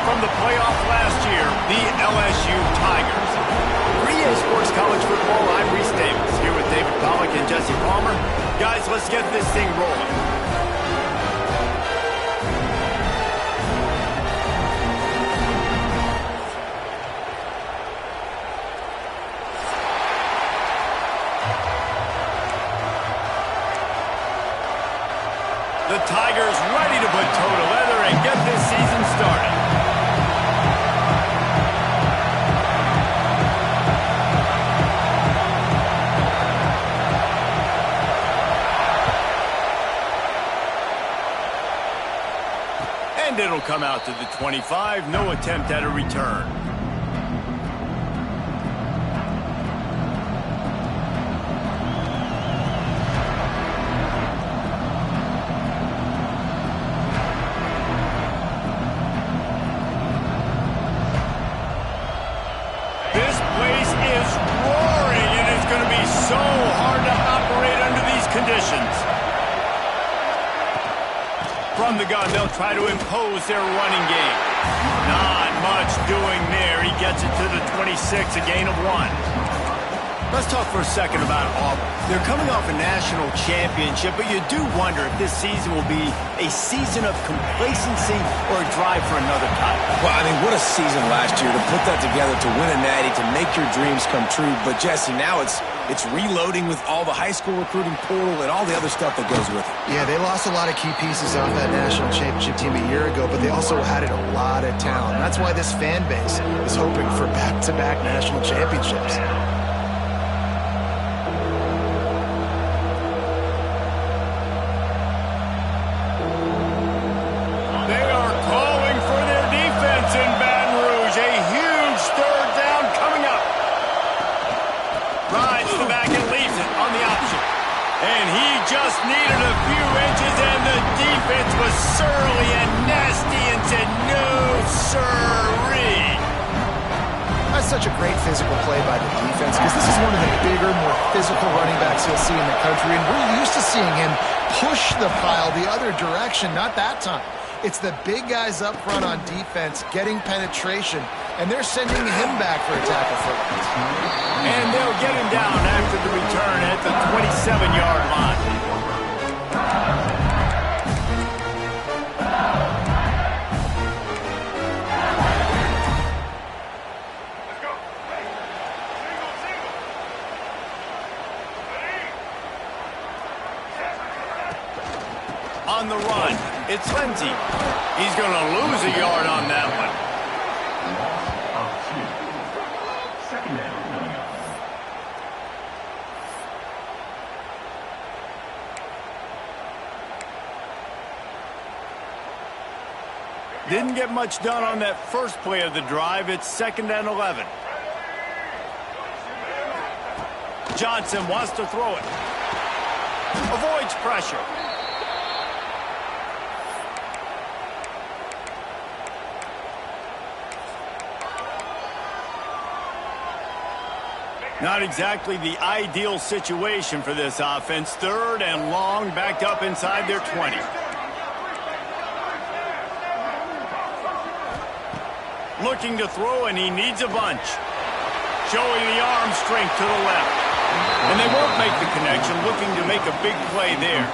from the playoff last year, the LSU Tigers. For EA Sports College Football, I'm Reese Davis, here with David Pollack and Jesse Palmer. Guys, let's get this thing rolling. The Tigers ready to put toe to leather and get this season started. And it'll come out to the 25. No attempt at a return. From the gun, they'll try to impose their running game. Not much doing there. He gets it to the 26, a gain of 1. Let's talk for a second about Auburn. They're coming off a national championship, but you do wonder if this season will be a season of complacency or a drive for another title. Well, I mean, what a season last year to put that together, to win a natty, to make your dreams come true. But, Jesse, now it's reloading with all the high school recruiting portal and all the other stuff that goes with it. Yeah, they lost a lot of key pieces off that national championship team a year ago, but they also added a lot of talent. That's why this fan base is hoping for back-to-back national championships. They are calling for their defense in Baton Rouge. A huge third down coming up. Rides the back and leaves it on the option. And he just needed a few inches, and the defense was surly and nasty and said, no, sirree. That's such a great physical play by the defense because this is one of the bigger, more physical running backs you'll see in the country, and we're used to seeing him push the pile the other direction, not that time. It's the big guys up front on defense getting penetration, and they're sending him back for a tackle for loss. And they'll get him down after the return at the 27-yard line. On the run, it's Lindsey. He's going to lose a yard on that one. Didn't get much done on that first play of the drive. It's 2nd and 11. Johnson wants to throw it. Avoids pressure. Not exactly the ideal situation for this offense. 3rd and long, backed up inside their 20. Looking to throw, and he needs a bunch. Showing the arm strength to the left. And they won't make the connection, looking to make a big play there.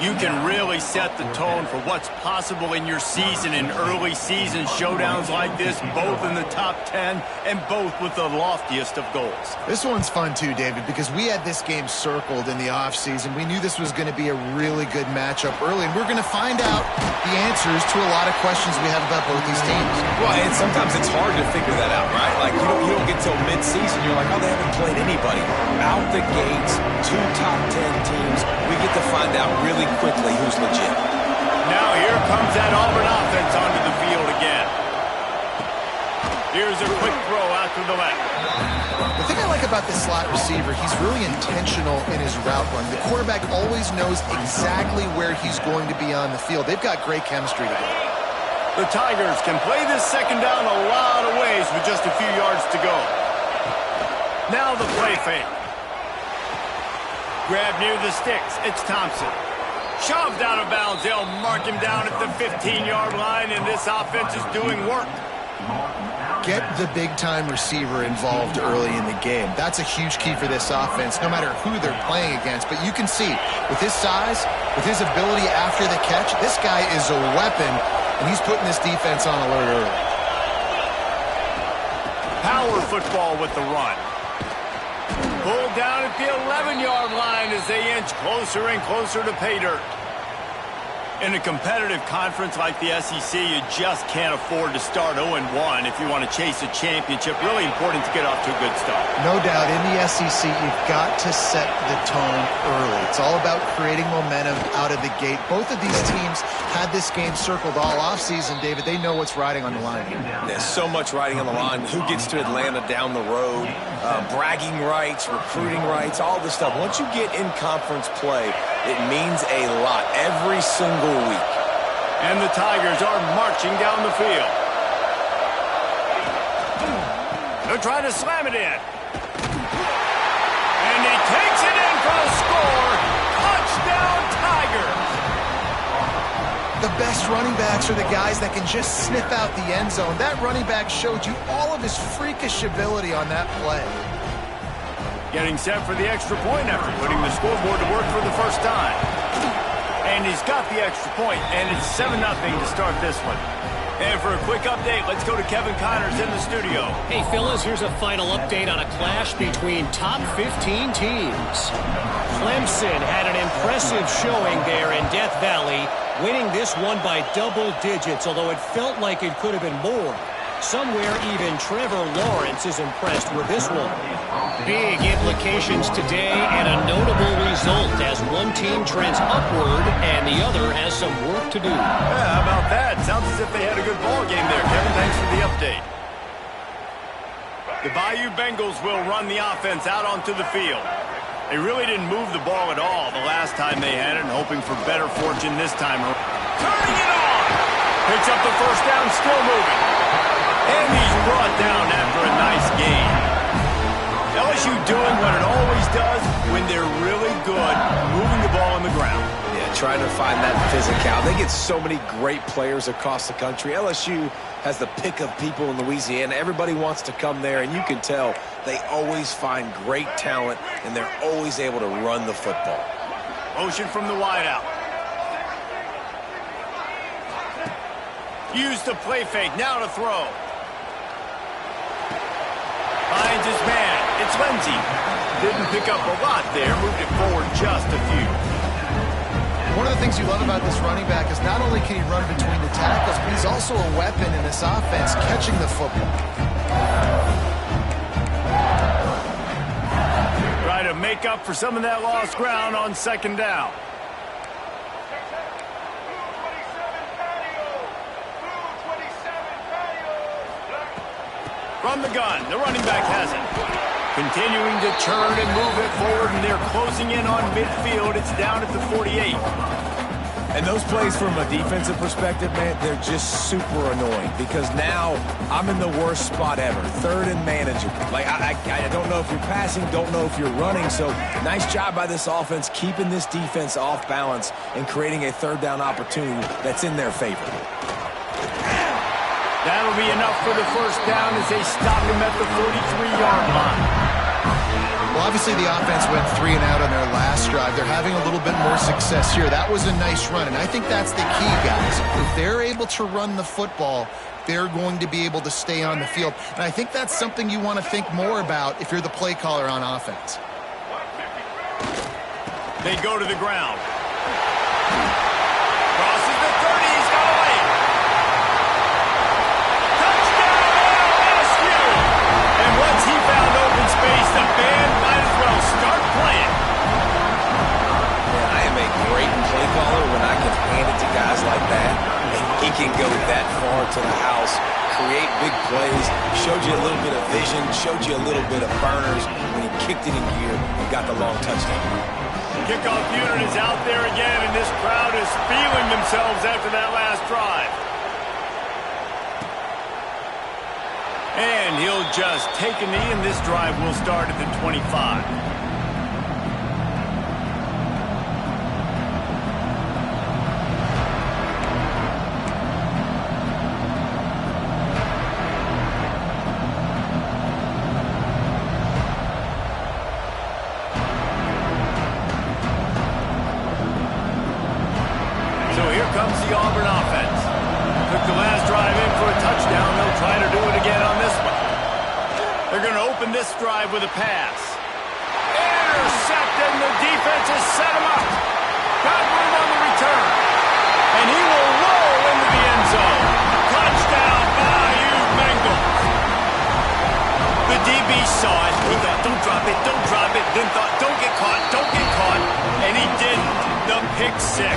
You can really set the tone for what's possible in your season in early season showdowns like this, both in the top 10 and both with the loftiest of goals. This one's fun too, David, because we had this game circled in the offseason. We knew this was going to be a really good matchup early, and we're going to find out the answers to a lot of questions we have about both these teams. Well, and sometimes it's hard to figure that out, right? Like, you don't get till mid-season, you're like, oh, they haven't played anybody. Out the gates, 2 top 10 teams, we get to find out really quickly who's legit. Now here comes that Auburn offense onto the field again. Here's a quick throw out to the left. The thing I like about this slot receiver, he's really intentional in his route run. The quarterback always knows exactly where he's going to be on the field. They've got great chemistry together. The Tigers can play this 2nd down a lot of ways with just a few yards to go. Now the play fake. Grab near the sticks. It's Thompson. Shoved out of bounds. They'll mark him down at the 15-yard line, and this offense is doing work. Get the big-time receiver involved early in the game. That's a huge key for this offense, no matter who they're playing against. But you can see, with his size, with his ability after the catch, this guy is a weapon, and he's putting this defense on alert early. Power football with the run. Pulled down at the 11-yard line as they inch closer and closer to pay dirt. In a competitive conference like the SEC, you just can't afford to start 0-1 if you want to chase a championship. Really important to get off to a good start. No doubt, in the SEC, you've got to set the tone early. It's all about creating momentum out of the gate. Both of these teams had this game circled all offseason, David. They know what's riding on the line here. There's so much riding on the line. Who gets to Atlanta down the road? Bragging rights, recruiting rights, all this stuff. Once you get in conference play, it means a lot every single week. And the Tigers are marching down the field. They're trying to slam it in. And he takes it in for a score. Touchdown, Tigers. The best running backs are the guys that can just sniff out the end zone. That running back showed you all of his freakish ability on that play. Getting set for the extra point after putting the scoreboard to work for the first time. And he's got the extra point, and it's 7-0 to start this one. And for a quick update, let's go to Kevin Connors in the studio. Hey, fellas, here's a final update on a clash between top 15 teams. Clemson had an impressive showing there in Death Valley, winning this one by double digits, although it felt like it could have been more. Somewhere even Trevor Lawrence is impressed with this one. Big implications today and a notable result as one team trends upward and the other has some work to do. Yeah, how about that? Sounds as if they had a good ball game there, Kevin. Thanks for the update. The Bayou Bengals will run the offense out onto the field. They really didn't move the ball at all the last time they had it, and hoping for better fortune this time. Turning it on! Picks up the first down, still moving. And he's brought down after a nice gain. LSU doing what it always does when they're really good, moving the ball on the ground. Yeah, trying to find that physicality. They get so many great players across the country. LSU has the pick of people in Louisiana. Everybody wants to come there, and you can tell they always find great talent, and they're always able to run the football. Motion from the wideout. Use the play fake, now to throw. Finds his man. It's Lindsey. Didn't pick up a lot there. Moved it forward just a few. One of the things you love about this running back is not only can he run between the tackles, but he's also a weapon in this offense, catching the football. Try to make up for some of that lost ground on second down. From the gun, the running back has it. Continuing to turn and move it forward, and they're closing in on midfield. It's down at the 48. And those plays from a defensive perspective, man, they're just super annoying because now I'm in the worst spot ever, third and manageable. Like, I don't know if you're passing, don't know if you're running, so nice job by this offense keeping this defense off balance and creating a third down opportunity that's in their favor. That'll be enough for the first down as they stop him at the 43-yard line. Well, obviously the offense went 3 and out on their last drive. They're having a little bit more success here. That was a nice run, and I think that's the key, guys. If they're able to run the football, they're going to be able to stay on the field. And I think that's something you want to think more about if you're the play caller on offense. They go to the ground. Crosses the 30. He's got a lane. And once he found open space, the band might as well start playing. Man, I am a great play caller when I can hand it to guys like that. And he can go that far to the house, create big plays, showed you a little bit of vision, showed you a little bit of burners when he kicked it in gear and got the long touchdown. Kickoff unit is out there again, and this crowd is feeling themselves after that last drive. And he'll just take a knee, and this drive will start at the 25. comes the Auburn offense. Took the last drive in for a touchdown. They'll try to do it again on this one. They're going to open this drive with a pass. Intercepted, and the defense has set him up. Got room on the return. And he will roll into the end zone. Touchdown, Bayou Bengals. The DB saw it. He thought, don't drop it, don't drop it. Then thought, don't get caught, don't get caught. And he didn't. The pick six.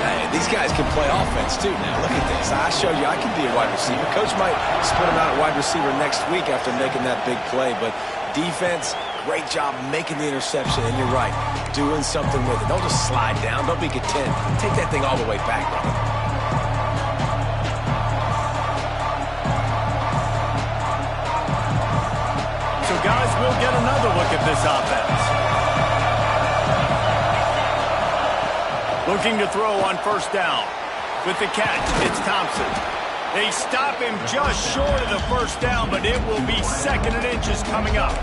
Hey, these guys can play offense, too. Now, look at this. I showed you I can be a wide receiver. Coach might split him out at wide receiver next week after making that big play. But defense, great job making the interception. And you're right, doing something with it. Don't just slide down. Don't be content. Take that thing all the way back, brother. So, guys, we'll get another look at this offense. Looking to throw on first down. With the catch, it's Thompson. They stop him just short of the first down, but it will be 2nd and inches coming up.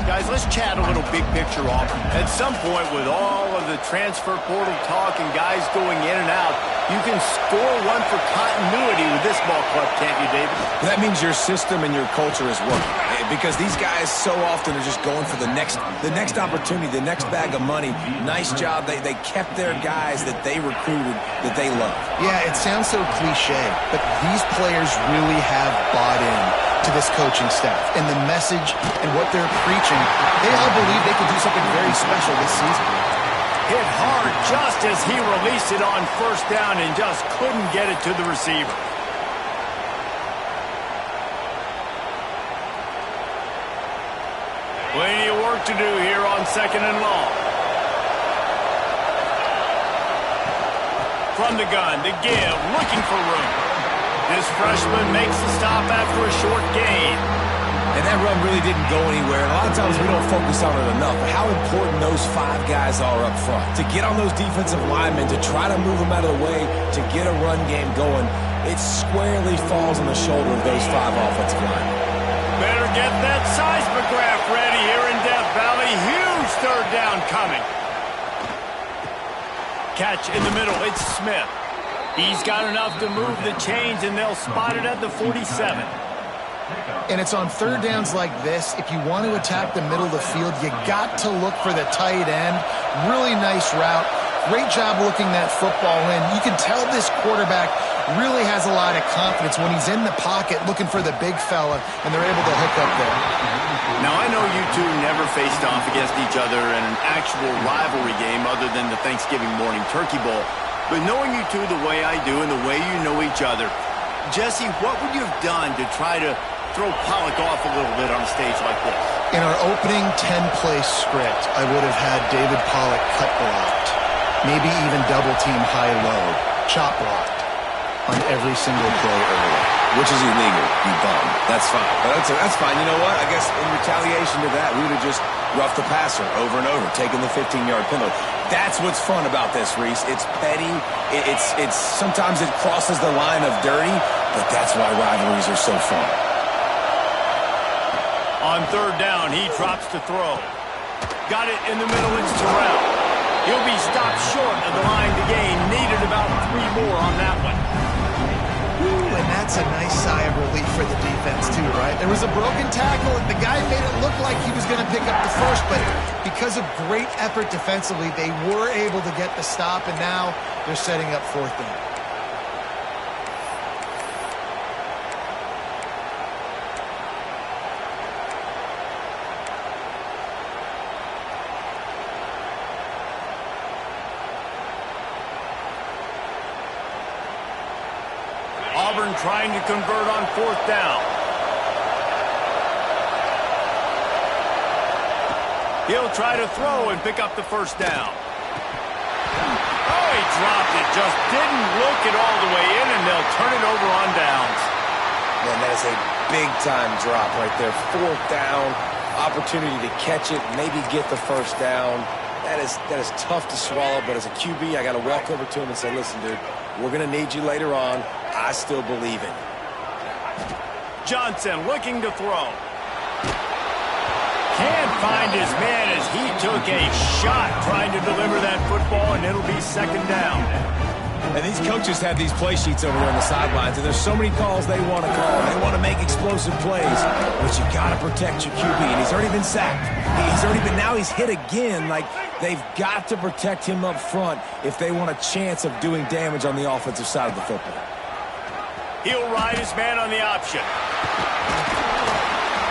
Guys, let's chat a little big picture off. At some point, with all of the transfer portal talk and guys going in and out, you can score one for continuity with this ball club, can't you, David? That means your system and your culture is working. Because these guys so often are just going for the next opportunity, the next bag of money. Nice job. They kept their guys that they recruited, that they love. Yeah, it sounds so cliche, but these players really have bought in to this coaching staff. And the message and what they're preaching, they all believe they can do something very special this season. Hit hard just as he released it on first down and just couldn't get it to the receiver. Plenty of work to do here on 2nd and long. From the gun, the give, looking for room. This freshman makes the stop after a short gain. And that run really didn't go anywhere. A lot of times we don't focus on it enough. But how important those 5 guys are up front. To get on those defensive linemen, to try to move them out of the way, to get a run game going, it squarely falls on the shoulder of those 5 offensive linemen. Better get that seismograph ready here in Death Valley. Huge 3rd down coming. Catch in the middle. It's Smith. He's got enough to move the chains, and they'll spot it at the 47. And it's on 3rd downs like this. If you want to attack the middle of the field, you got to look for the tight end. Really nice route. Great job looking that football in. You can tell this quarterback really has a lot of confidence when he's in the pocket looking for the big fella, and they're able to hook up there. Now, I know you two never faced off against each other in an actual rivalry game other than the Thanksgiving morning turkey bowl. But knowing you two the way I do and the way you know each other, Jesse, what would you have done to try to throw Pollock off a little bit on a stage like this? In our opening 10-play script, I would have had David Pollock cut blocked, maybe even double-team high-low, chop blocked on every single play early. Which is illegal, you bum. That's fine. But that's fine. You know what? I guess in retaliation to that, we would have just roughed the passer over and over, taking the 15-yard penalty. That's what's fun about this, Reese. It's petty. It's sometimes it crosses the line of dirty, but that's why rivalries are so fun. On 3rd down, he drops to throw. Got it in the middle. It's Terrell. He'll be stopped short of the line to gain. Needed about 3 more on that one. Ooh, and that's a nice sigh of relief for the defense, too, right? There was a broken tackle, and the guy made it look like he was going to pick up the first, but because of great effort defensively, they were able to get the stop, and now they're setting up 4th down. Auburn trying to convert on 4th down. He'll try to throw and pick up the first down. Oh, he dropped it. Just didn't look it all the way in, and they'll turn it over on downs. Man, that is a big-time drop right there. 4th down, opportunity to catch it, maybe get the first down. That is tough to swallow, but as a QB, I got to walk over to him and say, listen, dude, we're going to need you later on. I still believe in you. Johnson looking to throw. Can't find his man as he took a shot trying to deliver that football, and it'll be 2nd down. And these coaches have these play sheets over there on the sidelines, and there's so many calls they want to call. They want to make explosive plays, but you got to protect your QB, and he's already been sacked. Now he's hit again. Like, they've got to protect him up front if they want a chance of doing damage on the offensive side of the football. He'll ride his man on the option.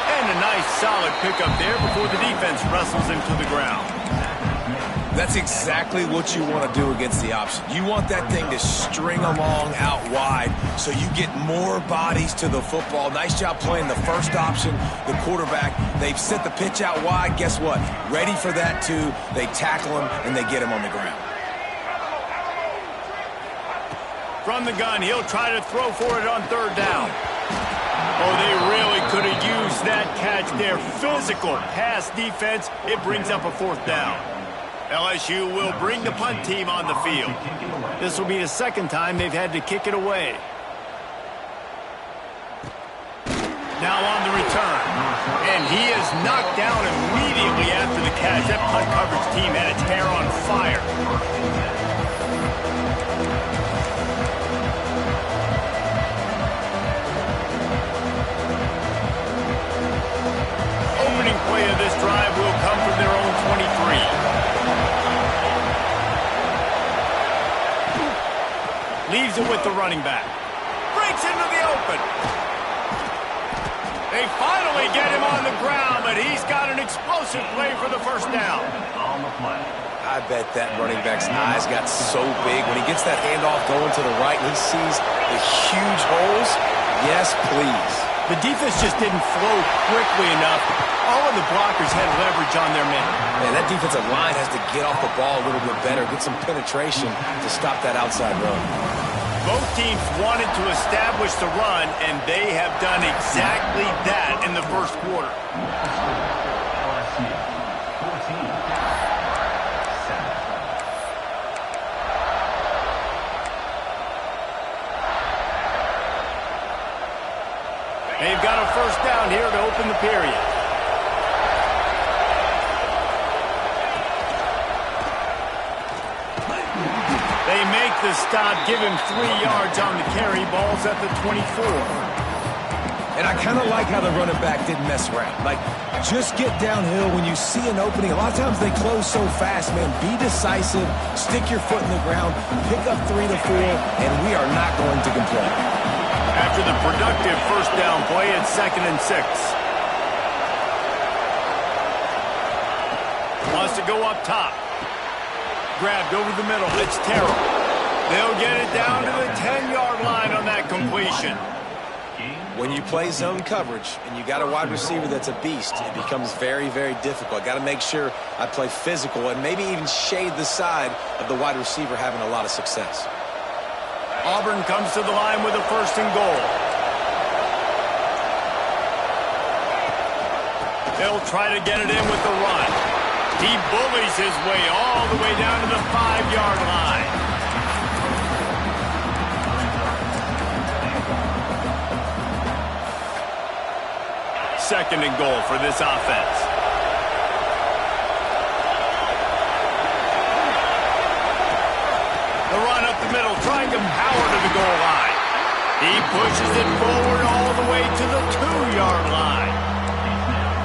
And a nice solid pickup there before the defense wrestles him to the ground. That's exactly what you want to do against the option. You want that thing to string along out wide so you get more bodies to the football. Nice job playing the first option, the quarterback. They've set the pitch out wide. Guess what? Ready for that too. They tackle him and they get him on the ground. From the gun, he'll try to throw for it on third down. Oh, they really could have used that catch there. Physical pass defense. It brings up a fourth down. LSU will bring the punt team on the field. This will be the second time they've had to kick it away. Now on the return. And he is knocked down immediately after the catch. That punt coverage team had its hair on fire. Opening play of this drive will come from their own 23. Leaves it with the running back. Breaks into the open. They finally get him on the ground, but he's got an explosive play for the first down. I bet that running back's eyes got so big. When he gets that handoff going to the right and he sees the huge holes, yes, please. The defense just didn't flow quickly enough. All of the blockers had leverage on their men. Man, that defensive line has to get off the ball a little bit better, get some penetration to stop that outside run. Both teams wanted to establish the run, and they have done exactly that in the first quarter. They've got a first down here to open the period. They make the stop, give him 3 yards on the carry. Ball's at the 24. And I kind of like how the running back didn't mess around. Like, just get downhill when you see an opening. A lot of times they close so fast, man. Be decisive, stick your foot in the ground, pick up 3 to 4, and we are not going to complain. After the productive first down play, it's 2nd and 6. Wants to go up top. Grabbed over the middle. It's Terrell. They'll get it down to the 10-yard line on that completion. When you play zone coverage and you got a wide receiver that's a beast, it becomes very, very difficult. Got to make sure I play physical and maybe even shade the side of the wide receiver having a lot of success. Auburn comes to the line with a 1st and goal. They'll try to get it in with the run. He bullies his way all the way down to the 5-yard line. Second and goal for this offense. The run up the middle, trying to power to the goal line. He pushes it forward all the way to the 2-yard line.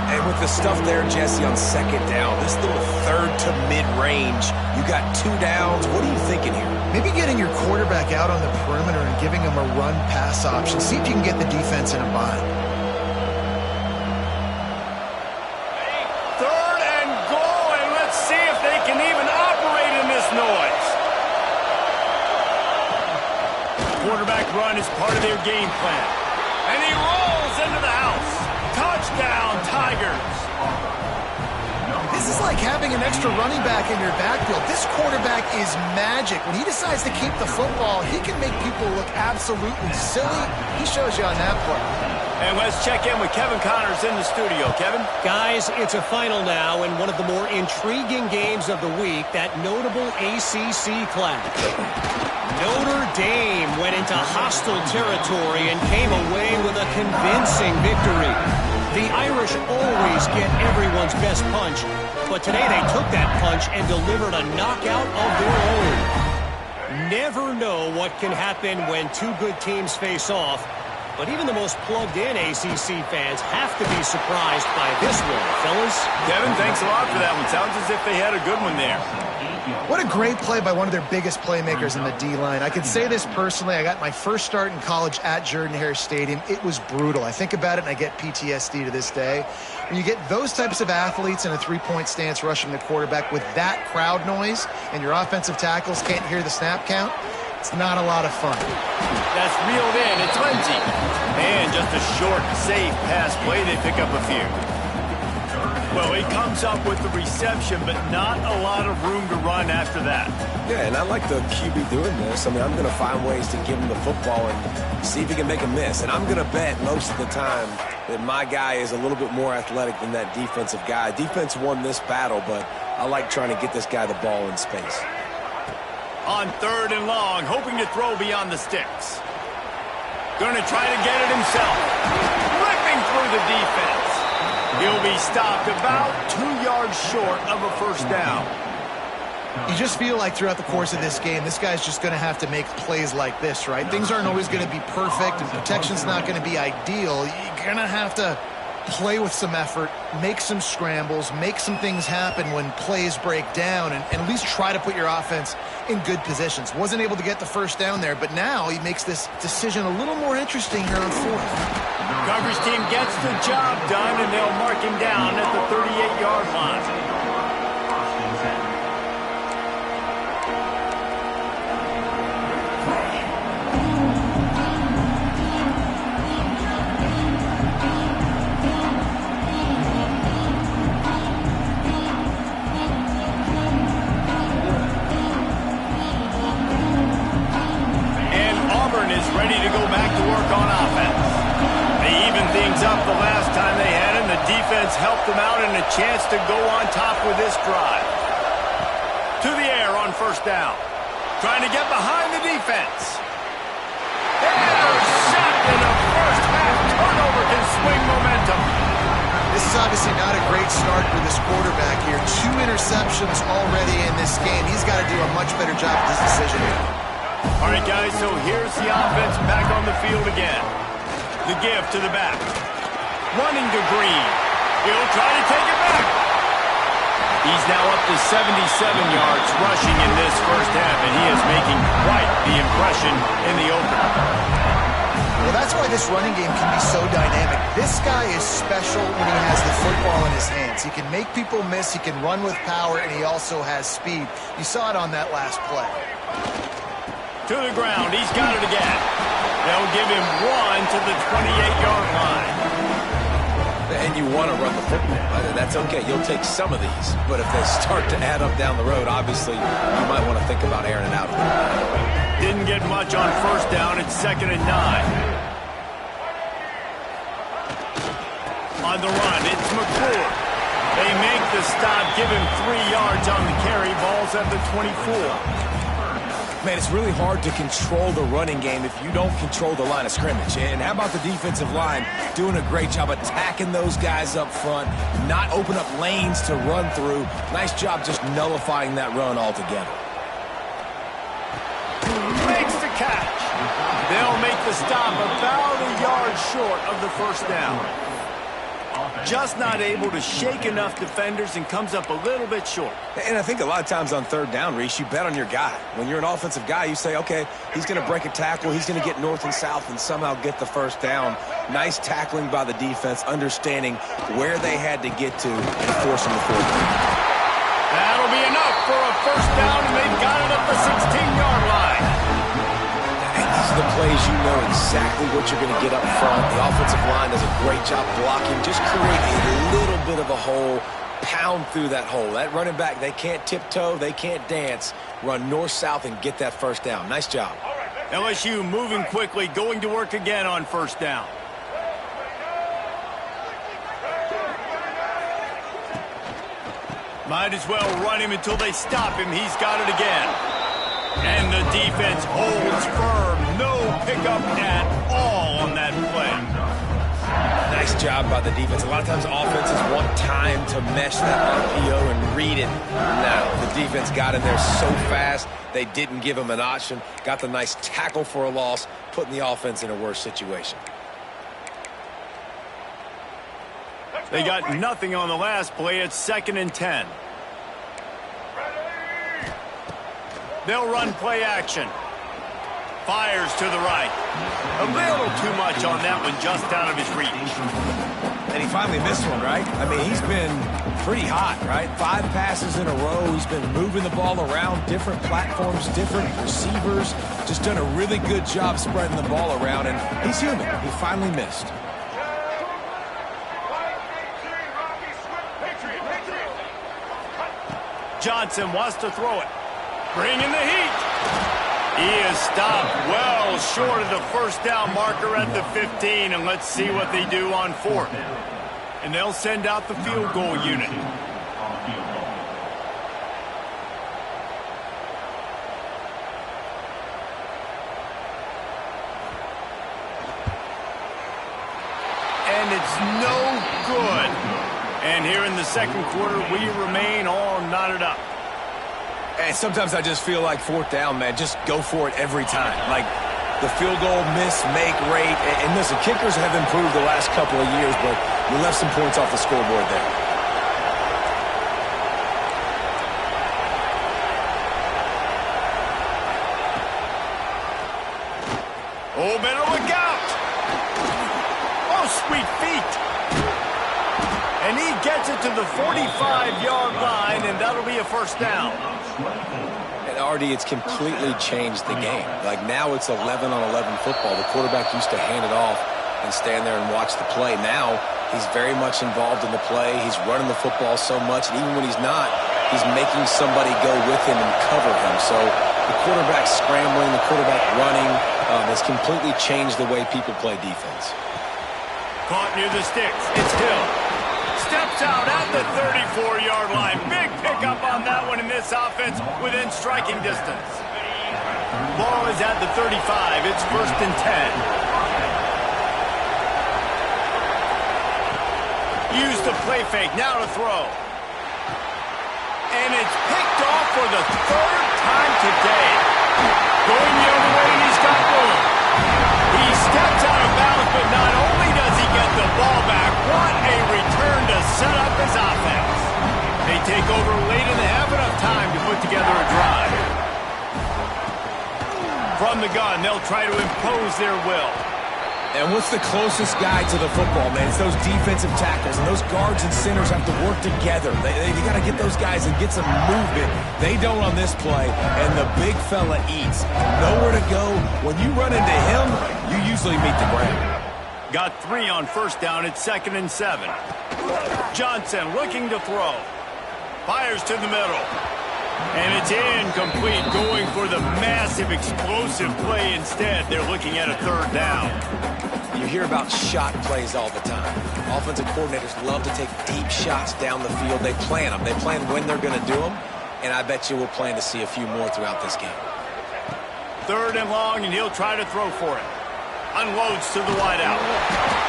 And with the stuff there, Jesse, on 2nd down, this little 3rd to mid-range, you got 2 downs. What are you thinking here? Maybe getting your quarterback out on the perimeter and giving him a run-pass option. See if you can get the defense in a bind. 3rd and goal, and let's see if they can even operate in this noise. Quarterback run is part of their game plan. And he rolls into the house. Touchdown, Tigers. This is like having an extra running back in your backfield. This quarterback is magic. When he decides to keep the football, he can make people look absolutely silly. He shows you on that play. And let's check in with Kevin Connors in the studio. Kevin? Guys, it's a final now in one of the more intriguing games of the week, that notable ACC clash. Notre Dame went into hostile territory and came away with a convincing victory. The Irish always get everyone's best punch, but today they took that punch and delivered a knockout of their own. never know what can happen when two good teams face off, but even the most plugged-in ACC fans have to be surprised by this one, fellas. Kevin, thanks a lot for that one. Sounds as if they had a good one there. What a great play by one of their biggest playmakers in the D-line. I can say this personally. I got my first start in college at Jordan-Hare Stadium. It was brutal. I think about it, and I get PTSD to this day. When you get those types of athletes in a three-point stance rushing the quarterback with that crowd noise and your offensive tackles can't hear the snap count, it's not a lot of fun. That's reeled in. It's Lindsey. And just a short, safe pass play. They pick up a few. Well, he comes up with the reception, but not a lot of room to run after that. Yeah, and I like the QB doing this. I mean, I'm going to find ways to give him the football and see if he can make a miss. And I'm going to bet most of the time that my guy is a little bit more athletic than that defensive guy. Defense won this battle, but I like trying to get this guy the ball in space. On 3rd and long, hoping to throw beyond the sticks. Going to try to get it himself. Ripping through the defense. He'll be stopped about 2 yards short of a first down. You just feel like throughout the course of this game, this guy's just going to have to make plays like this, right? Things aren't always going to be perfect, and protection's not going to be ideal. You're going to have to play with some effort, make some scrambles, make some things happen when plays break down, and at least try to put your offense in good positions. Wasn't able to get the first down there, but now he makes this decision a little more interesting here on 4th. Coverage team gets the job done, and they'll mark him down at the 38-yard line. Ready to go back to work on offense. They evened things up the last time they had him. The defense helped them out and a chance to go on top with this drive. To the air on first down. Trying to get behind the defense. Intercept, and the first half turnover can swing momentum. This is obviously not a great start for this quarterback here. 2 interceptions already in this game. He's got to do a much better job with this decision here. All right, guys, so here's the offense back on the field again. The give to the back. Running to Green. He'll try to take it back. He's now up to 77 yards rushing in this first half, and he is making quite the impression in the opener. Well, that's why this running game can be so dynamic. This guy is special when he has the football in his hands. He can make people miss, he can run with power, and he also has speed. You saw it on that last play. To the ground. He's got it again. They'll give him 1 to the 28-yard line. And you want to run the football. That's okay. You'll take some of these. But if they start to add up down the road, obviously, you might want to think about airing it out. Didn't get much on first down. It's 2nd and 9. On the run, it's McClure. They make the stop, give him 3 yards on the carry. Ball's at the 24. Man, it's really hard to control the running game if you don't control the line of scrimmage. And how about the defensive line doing a great job attacking those guys up front, not open up lanes to run through. Nice job just nullifying that run altogether. Makes the catch. They'll make the stop about a yard short of the first down. Just not able to shake enough defenders and comes up a little bit short. And I think a lot of times on 3rd down, Reese, you bet on your guy. When you're an offensive guy, you say, okay, he's going to break a tackle, he's going to get north and south and somehow get the first down. Nice tackling by the defense, understanding where they had to get to and forcing the 4th down. That'll be enough for a first down, and they've got it at the 16-yard line. These are the plays you know exactly what you're going to get up front. The offensive line does a great job blocking. Just create a little bit of a hole, pound through that hole. That running back, they can't tiptoe, they can't dance. Run north-south and get that first down. Nice job. LSU moving quickly, going to work again on first down. Might as well run him until they stop him. He's got it again. And the defense holds firm. No pickup at all on that play. Nice Nice job by the defense. A lot of times offenses want time to mesh that RPO and read it. No, the defense got in there so fast, they didn't give him an option. Got the nice tackle for a loss, putting the offense in a worse situation. They got nothing on the last play. It's 2nd and 10. They'll run play action. Fires to the right. A little too much on that one, just out of his reach. And he finally missed one, right? I mean, he's been pretty hot, right? 5 passes in a row. He's been moving the ball around, different platforms, different receivers. Just done a really good job spreading the ball around, and he's human. He finally missed. Johnson wants to throw it. Bringing the heat. He is stopped well short of the first down marker at the 15, and let's see what they do on 4th. And they'll send out the field goal unit. And it's no good. And here in the 2nd quarter, we remain all knotted up. And sometimes I just feel like 4th down, man, just go for it every time. Like the field goal miss, make rate. And listen, kickers have improved the last couple of years, but you left some points off the scoreboard there. Oh, better look out. Oh, sweet feet. And he gets it to the 45-yard line, and that'll be a 1st down. And Artie, it's completely changed the game. Like now it's 11-on-11 football. The quarterback used to hand it off and stand there and watch the play. Now he's very much involved in the play. He's running the football so much, and even when he's not, he's making somebody go with him and cover him. So the quarterback scrambling, the quarterback running has completely changed the way people play defense. Caught near the sticks. It's Hill. Steps out at the 34-yard line. Big pickup on that one in this offense within striking distance. Ball is at the 35. It's 1st and 10. Use the play fake. Now to throw. And it's picked off for the 3rd time today. Going the other way, and he's got room. He steps out of bounds, but not only does he get the ball back, what a return to set up his offense. They take over late in the half, enough time to put together a drive. From the gun, they'll try to impose their will. And what's the closest guy to the football, man? It's those defensive tackles, and those guards and centers have to work together. You got to get those guys and get some movement. They don't on this play, and the big fella eats. Nowhere to go. When you run into him, you usually meet the ground. Got 3 on 1st down. It's 2nd and 7. Johnson looking to throw. Fires to the middle. And it's incomplete, going for the massive explosive play instead. They're looking at a 3rd down. You hear about shot plays all the time. Offensive coordinators love to take deep shots down the field. They plan them. They plan when they're going to do them. And I bet you we'll plan to see a few more throughout this game. 3rd and long, and he'll try to throw for it. Unloads to the wideout.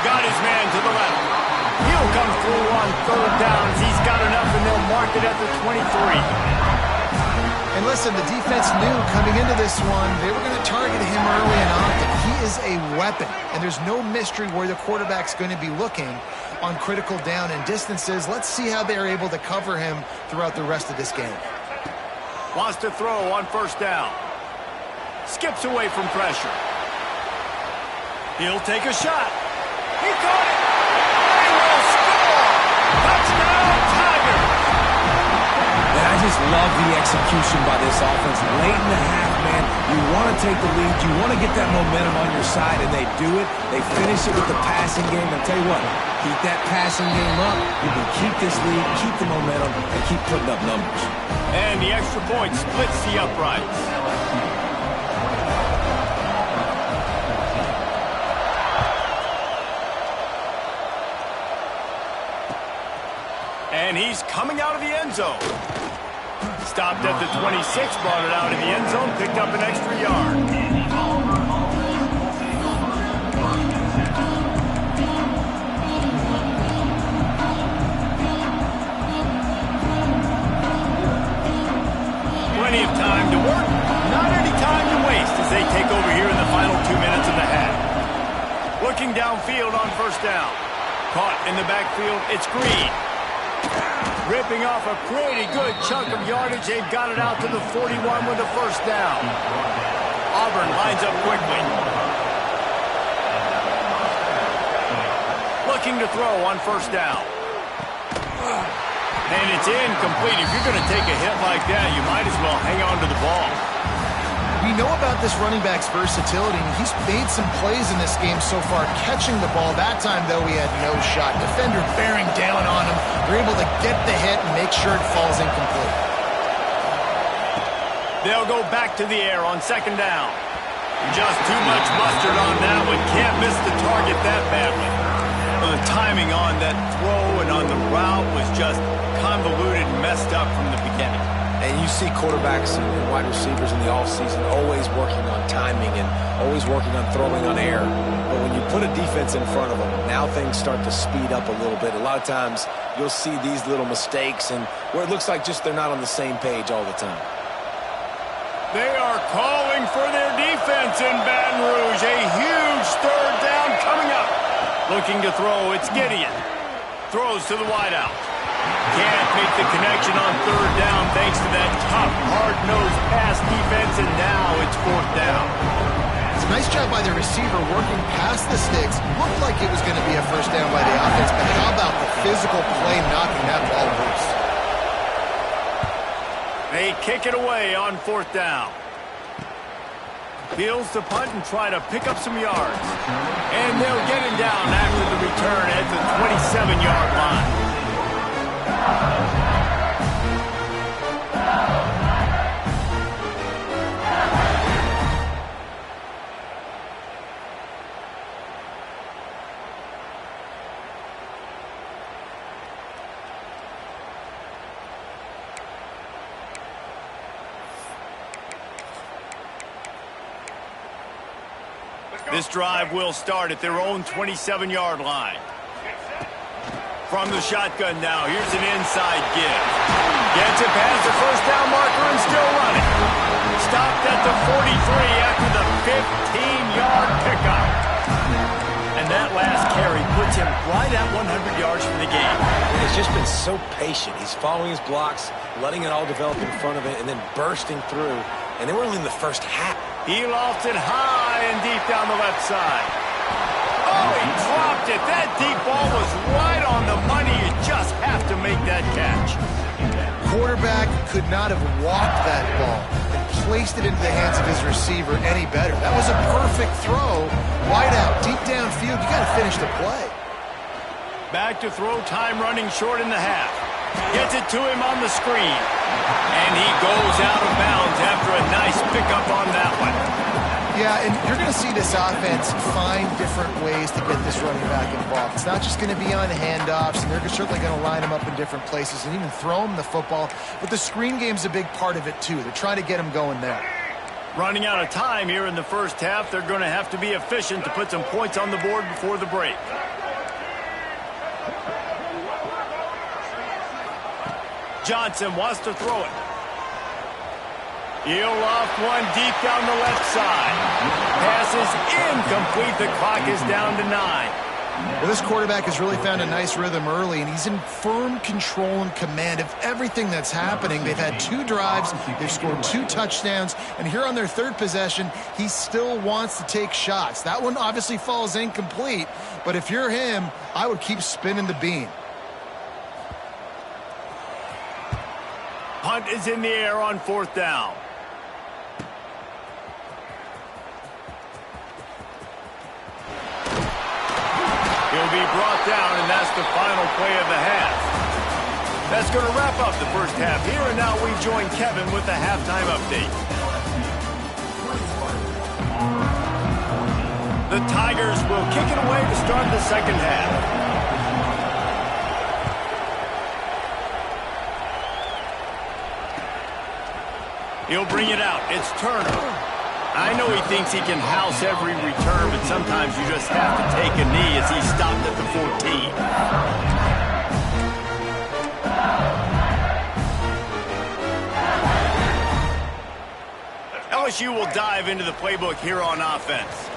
Got his man to the left. He'll come through on 3rd downs. He's got enough, and they'll mark it at the 23. And listen, the defense knew coming into this one, they were going to target him early and often. He is a weapon, and there's no mystery where the quarterback's going to be looking on critical down and distances. Let's see how they're able to cover him throughout the rest of this game. Wants to throw on 1st down. Skips away from pressure. He'll take a shot. He caught it. They will score. Touchdown, Tigers. And I just love the execution by this offense. Late in the half, man, you want to take the lead. You want to get that momentum on your side, and they do it. They finish it with the passing game. And I'll tell you what, keep that passing game up. You can keep this lead, keep the momentum, and keep putting up numbers. And the extra point splits the uprights. And he's coming out of the end zone. Stopped at the 26, brought it out of the end zone, picked up an extra yard. downfield on first down. Caught in the backfield, it's Green. Ripping off a pretty good chunk of yardage. They've got it out to the 41 with a first down. Auburn lines up quickly. Looking to throw on first down. And it's incomplete. If you're going to take a hit like that, you might as well hang on to the ball. We know about this running back's versatility, and he's made some plays in this game so far, catching the ball. That time, though, he had no shot. Defender bearing down on him. They're able to get the hit and make sure it falls incomplete. They'll go back to the air on second down. Just too much mustard on that one. Can't miss the target that badly. Well, the timing on that throw and on the route was just convoluted and messed up from the beginning. And you see quarterbacks and wide receivers in the offseason always working on timing and always working on throwing on air. But when you put a defense in front of them, now things start to speed up a little bit. A lot of times you'll see these little mistakes and where it looks like just they're not on the same page all the time. They are calling for their defense in Baton Rouge. A huge third down coming up. Looking to throw, it's Gideon. Throws to the wideout. Can't make the connection on third down thanks to that tough, hard-nosed pass defense, and now it's fourth down. It's a nice job by the receiver working past the sticks. Looked like it was going to be a first down by the offense, but how about the physical play knocking that ball loose? They kick it away on fourth down. Fields to punt and try to pick up some yards. And they'll get him down after the return at the 27-yard line. This drive will start at their own 27-yard line. From the shotgun now, here's an inside give. Gets it past the first down marker and still running. Stopped at the 43 after the 15-yard pickup. And that last carry puts him right at 100 yards for the game. He's just been so patient. He's following his blocks, letting it all develop in front of it, and then bursting through. And they were only in the first half. He lofted high and deep down the left side. Oh, he dropped it. That deep ball was right on the money. You just have to make that catch. Quarterback could not have walked that ball and placed it into the hands of his receiver any better. That was a perfect throw. Wide out, deep downfield. You got to finish the play. Back to throw, time running short in the half. Gets it to him on the screen. And he goes out of bounds after a nice pickup on that one. Yeah, and you're going to see this offense find different ways to get this running back involved. It's not just going to be on handoffs, and they're certainly going to line him up in different places and even throw him the football. But the screen game's a big part of it, too. They're trying to get him going there. Running out of time here in the first half, they're going to have to be efficient to put some points on the board before the break. Johnson wants to throw it. He'll loft one deep down the left side. Pass is incomplete. The clock is down to 9. Well, this quarterback has really found a nice rhythm early, and he's in firm control and command of everything that's happening. They've had 2 drives. They've scored 2 touchdowns. And here on their third possession, he still wants to take shots. That one obviously falls incomplete. But if you're him, I would keep spinning the beam. Punt is in the air on fourth down. He'll be brought down, and that's the final play of the half. That's going to wrap up the first half here, and now we join Kevin with the halftime update. The Tigers will kick it away to start the second half. He'll bring it out. It's Turner. I know he thinks he can house every return, but sometimes you just have to take a knee as he stopped at the 14. LSU will dive into the playbook here on offense.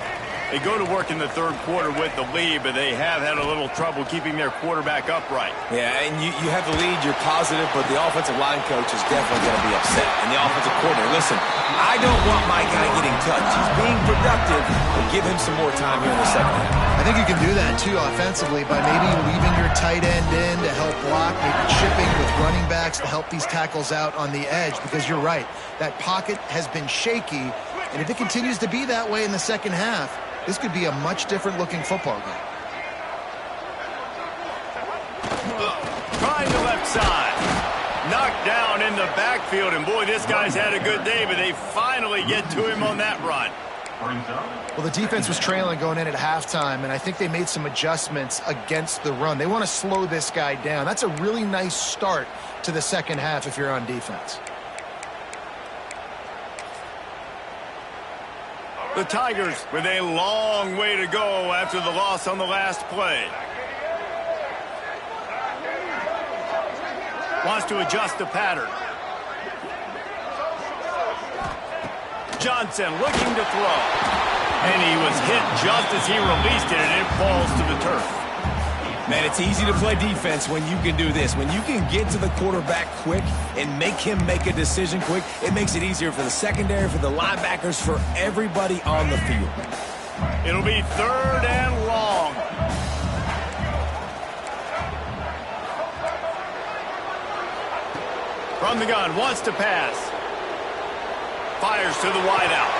They go to work in the third quarter with the lead, but they have had a little trouble keeping their quarterback upright. Yeah, and you have the lead, you're positive, but the offensive line coach is definitely going to be upset. And the offensive coordinator, listen, I don't want my guy getting touched. He's being productive, but give him some more time here in the second half. I think you can do that, too, offensively, by maybe leaving your tight end in to help block, maybe chipping with running backs to help these tackles out on the edge, because you're right. That pocket has been shaky, and if it continues to be that way in the second half, this could be a much different-looking football game. Trying the left side. Knocked down in the backfield, and boy, this guy's had a good day, but they finally get to him on that run. Well, the defense was trailing going in at halftime, and I think they made some adjustments against the run. They want to slow this guy down. That's a really nice start to the second half if you're on defense. The Tigers with a long way to go after the loss on the last play. Wants to adjust the pattern. Johnson looking to throw. And he was hit just as he released it, and it falls to the turf. Man, it's easy to play defense when you can do this. When you can get to the quarterback quick and make him make a decision quick, it makes it easier for the secondary, for the linebackers, for everybody on the field. It'll be 3rd and long. From the gun, wants to pass. Fires to the wideout.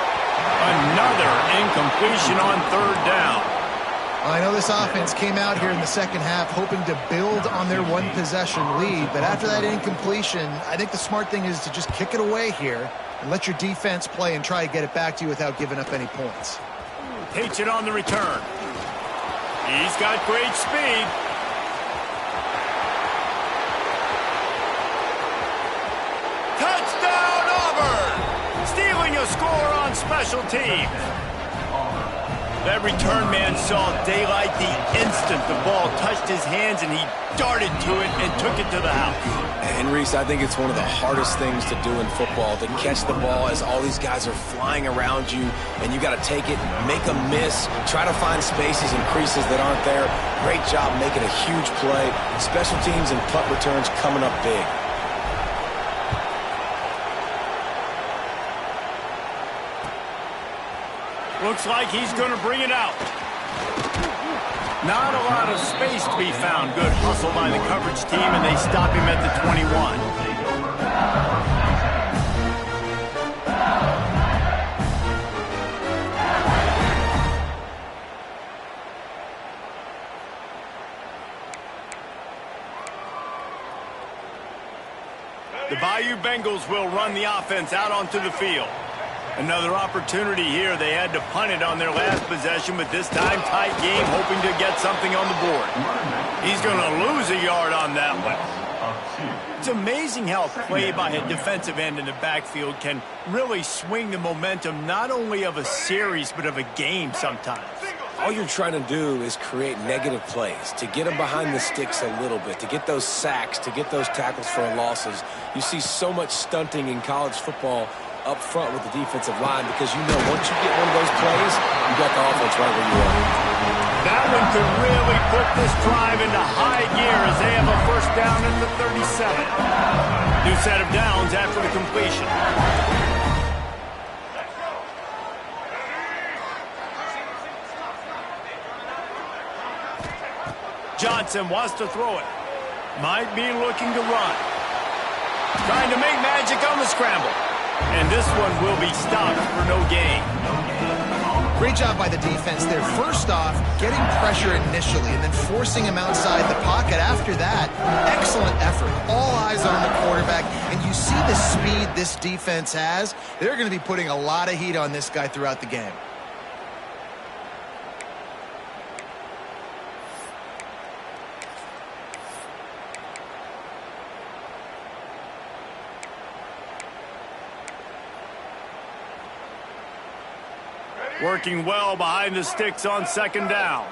Another incompletion on 3rd down. I know this offense came out here in the second half hoping to build on their one-possession lead, but after that incompletion, I think the smart thing is to just kick it away here and let your defense play and try to get it back to you without giving up any points. Takes it on the return. He's got great speed. Touchdown, Auburn! Stealing a score on special teams. That return man saw daylight the instant the ball touched his hands, and he darted to it and took it to the house. And Reese, I think it's one of the hardest things to do in football, to catch the ball as all these guys are flying around you, and you got to take it, make a miss, try to find spaces and creases that aren't there. Great job making a huge play. Special teams and punt returns coming up big. Looks like he's going to bring it out. Not a lot of space to be found. Good hustle by the coverage team, and they stop him at the 21. The Bayou Bengals will run the offense out onto the field. Another opportunity here. They had to punt it on their last possession, but this time tight game, hoping to get something on the board. He's going to lose a yard on that one. It's amazing how a play by a defensive end in the backfield can really swing the momentum not only of a series but of a game sometimes. All you're trying to do is create negative plays, to get them behind the sticks a little bit, to get those sacks, to get those tackles for losses. You see so much stunting in college football up front with the defensive line, because you know once you get one of those plays, you got the offense right where you are. That one could really put this drive into high gear as they have a first down at the 37. New set of downs after the completion. Johnson wants to throw it. Might be looking to run. Trying to make magic on the scramble. And this one will be stopped for no gain. Great job by the defense there. First off, getting pressure initially and then forcing him outside the pocket. After that, excellent effort. All eyes on the quarterback. And you see the speed this defense has. They're going to be putting a lot of heat on this guy throughout the game. Working well behind the sticks on second down.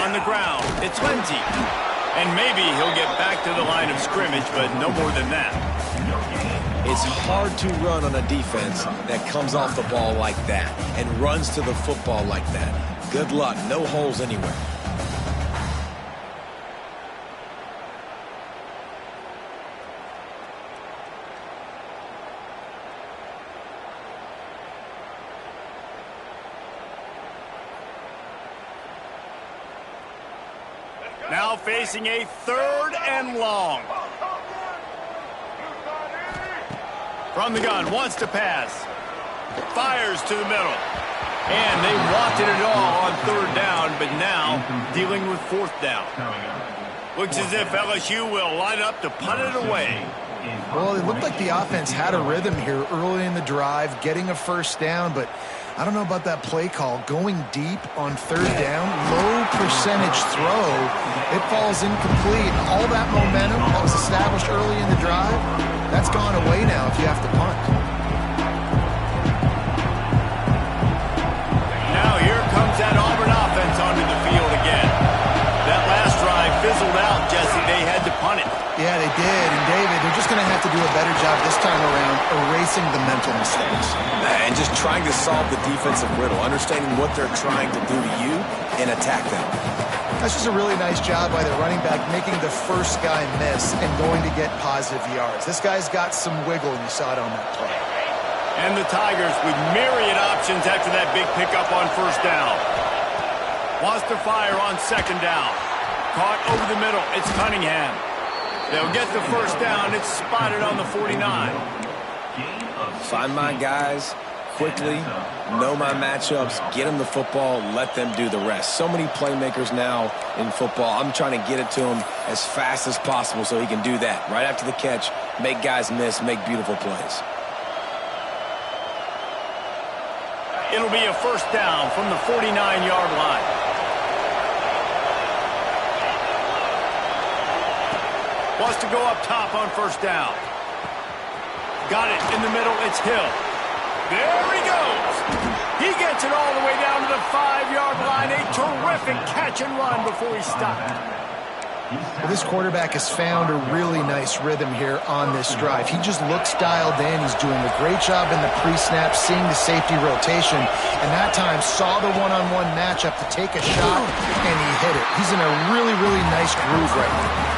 On the ground, it's Lindsey. And maybe he'll get back to the line of scrimmage, but no more than that. It's hard to run on a defense that comes off the ball like that and runs to the football like that. Good luck. No holes anywhere. Now facing a 3rd and long. From the gun, wants to pass. Fires to the middle. And they wanted it all on 3rd down, but now dealing with 4th down. Looks as if LSU will line up to punt it away. Well, it looked like the offense had a rhythm here early in the drive, getting a 1st down, but I don't know about that play call. Going deep on 3rd down, low percentage throw, it falls incomplete. All that momentum that was established early in the drive, that's gone away now if you have to punt. Now here comes that Auburn offense onto the field again. That last drive fizzled out, Jesse. They had to punt it. Yeah, they did. And, David, they're just going to have to do a better job this time around erasing the mental mistakes. And just trying to solve the defensive riddle, understanding what they're trying to do to you and attack them. That's just a really nice job by the running back, making the first guy miss and going to get positive yards. This guy's got some wiggle, and you saw it on that play. And the Tigers with myriad options after that big pickup on 1st down. Wants to fire on 2nd down. Caught over the middle. It's Cunningham. They'll get the 1st down. It's spotted on the 49. Find my guys quickly, know my matchups, get them the football, let them do the rest. So many playmakers now in football. I'm trying to get it to him as fast as possible so he can do that. Right after the catch, make guys miss, make beautiful plays. It'll be a 1st down from the 49-yard line. Wants to go up top on 1st down. Got it in the middle. It's Hill. There he goes. He gets it all the way down to the 5-yard line. A terrific catch and run before he stopped. Well, this quarterback has found a really nice rhythm here on this drive. He just looks dialed in. He's doing a great job in the pre-snap, seeing the safety rotation, and that time saw the one-on-one matchup to take a shot, and he hit it. He's in a really, really nice groove right now.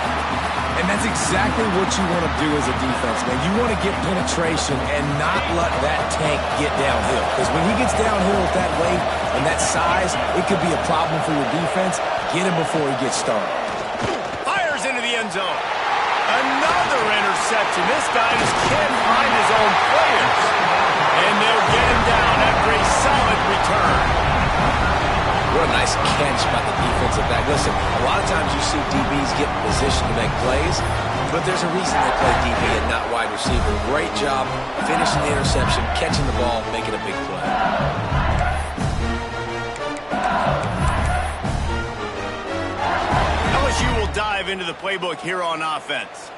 And that's exactly what you want to do as a defense, man. You want to get penetration and not let that tank get downhill. Because when he gets downhill with that weight and that size, it could be a problem for your defense. Get him before he gets started. Fires into the end zone. Another interception. This guy just can't find his own players. And they'll get him down after a solid return. What a nice catch by the defensive back. Listen, a lot of times you see DBs get in position to make plays, but there's a reason they play DB and not wide receiver. Great job finishing the interception, catching the ball, making a big play. LSU will dive into the playbook here on offense.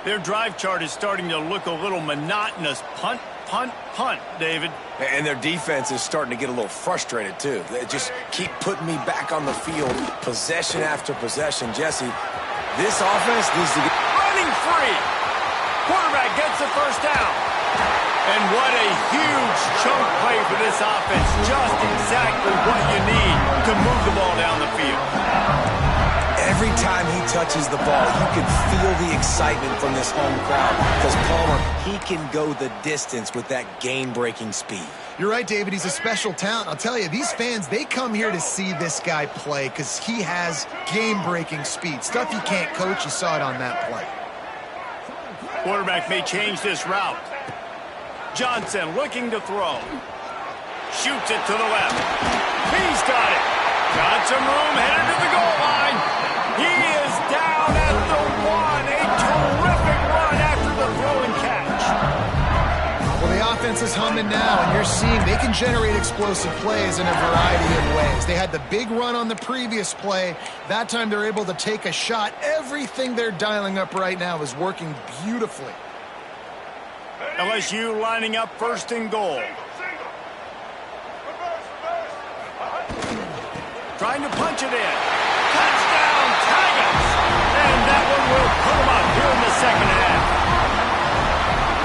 Their drive chart is starting to look a little monotonous. Punt, punt, punt, David. And their defense is starting to get a little frustrated, too. They just keep putting me back on the field, possession after possession. Jesse, this offense needs to get... Running free. Quarterback gets the 1st down. And what a huge chunk play for this offense. Just exactly what you need to move the ball down the field. Every time he touches the ball, you can feel the excitement from this home crowd because Palmer, he can go the distance with that game-breaking speed. You're right, David. He's a special talent. I'll tell you, these fans, they come here to see this guy play because he has game-breaking speed. Stuff you can't coach. You saw it on that play. Quarterback may change this route. Johnson looking to throw. Shoots it to the left. He's got it. Got some room headed to the goal line. He is down at the 1. A terrific run after the throw and catch. Well, the offense is humming now, and you're seeing they can generate explosive plays in a variety of ways. They had the big run on the previous play. That time they're able to take a shot. Everything they're dialing up right now is working beautifully. LSU lining up 1st and goal. Trying to punch it in. Touchdown, Tigers! And that one will put them up here in the 2nd half.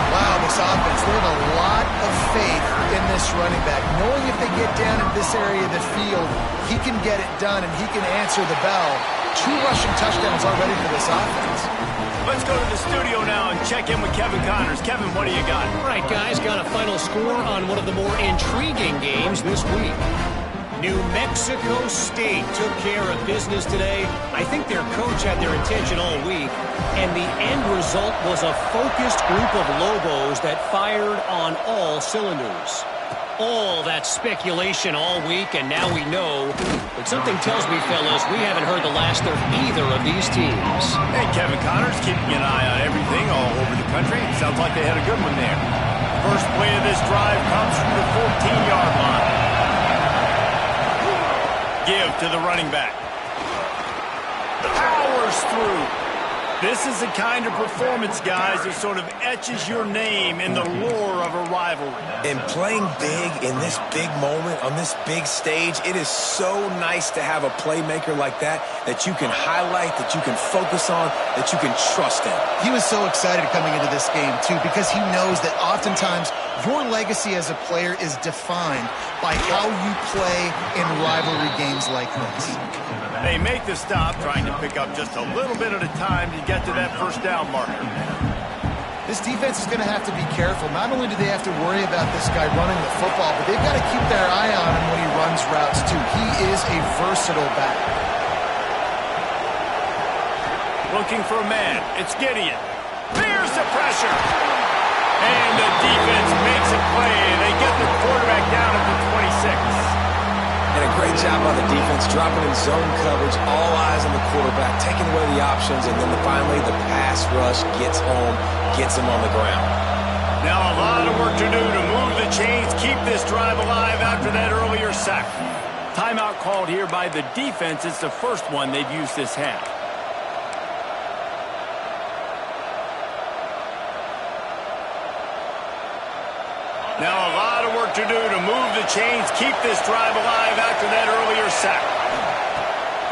Wow, wow, this offense, they have a lot of faith in this running back, knowing if they get down in this area of the field, he can get it done and he can answer the bell. 2 rushing touchdowns already for this offense. Let's go to the studio now and check in with Kevin Connors. Kevin, what do you got? All right, guys, got a final score on one of the more intriguing games this week. New Mexico State took care of business today. I think their coach had their attention all week, and the end result was a focused group of Lobos that fired on all cylinders. All that speculation all week, and now we know. But something tells me, fellas, we haven't heard the last of either of these teams. Hey, Kevin Connors, keeping an eye on everything all over the country. Sounds like they had a good one there. First play of this drive comes from the 14-yard line. Give to the running back. Powers through. This is the kind of performance, guys, that sort of etches your name in the lore of a rivalry. And playing big in this big moment, on this big stage, it is so nice to have a playmaker like that you can highlight, that you can focus on, that you can trust in. He was so excited coming into this game, too, because he knows that oftentimes your legacy as a player is defined by how you play in rivalry games like this. They make the stop, trying to pick up just a little bit at a time to get to that first down marker. This defense is going to have to be careful. Not only do they have to worry about this guy running the football, but they've got to keep their eye on him when he runs routes, too. He is a versatile back. Looking for a man. It's Gideon. There's the pressure. And the defense makes a play. They get the quarterback down at the 26. And a great job by the defense, dropping in zone coverage, all eyes on the quarterback, taking away the options, and then finally the pass rush gets home, gets him on the ground. Now a lot of work to do to move the chains, keep this drive alive after that earlier sack. Timeout called here by the defense. It's the first one they've used this half. Now a lot of work to do to move the chains, keep this drive alive after that earlier sack.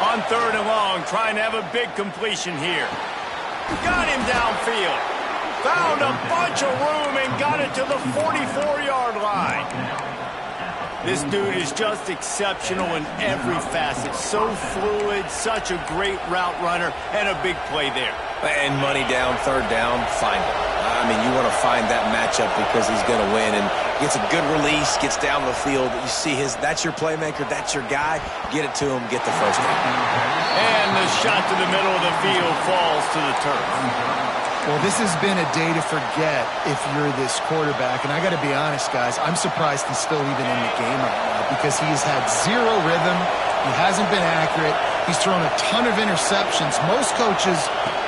On 3rd and long, trying to have a big completion here. Got him downfield. Found a bunch of room and got it to the 44-yard line. This dude is just exceptional in every facet. So fluid, such a great route runner, and a big play there. And money down, 3rd down, find it. I mean, you want to find that matchup because he's going to win, and gets a good release, gets down the field. You see that's your playmaker, that's your guy. Get it to him, get the first down. And the shot to the middle of the field falls to the turf. Well, this has been a day to forget if you're this quarterback. And I got to be honest, guys, I'm surprised he's still even in the game right now because he's had zero rhythm. He hasn't been accurate. He's thrown a ton of interceptions. Most coaches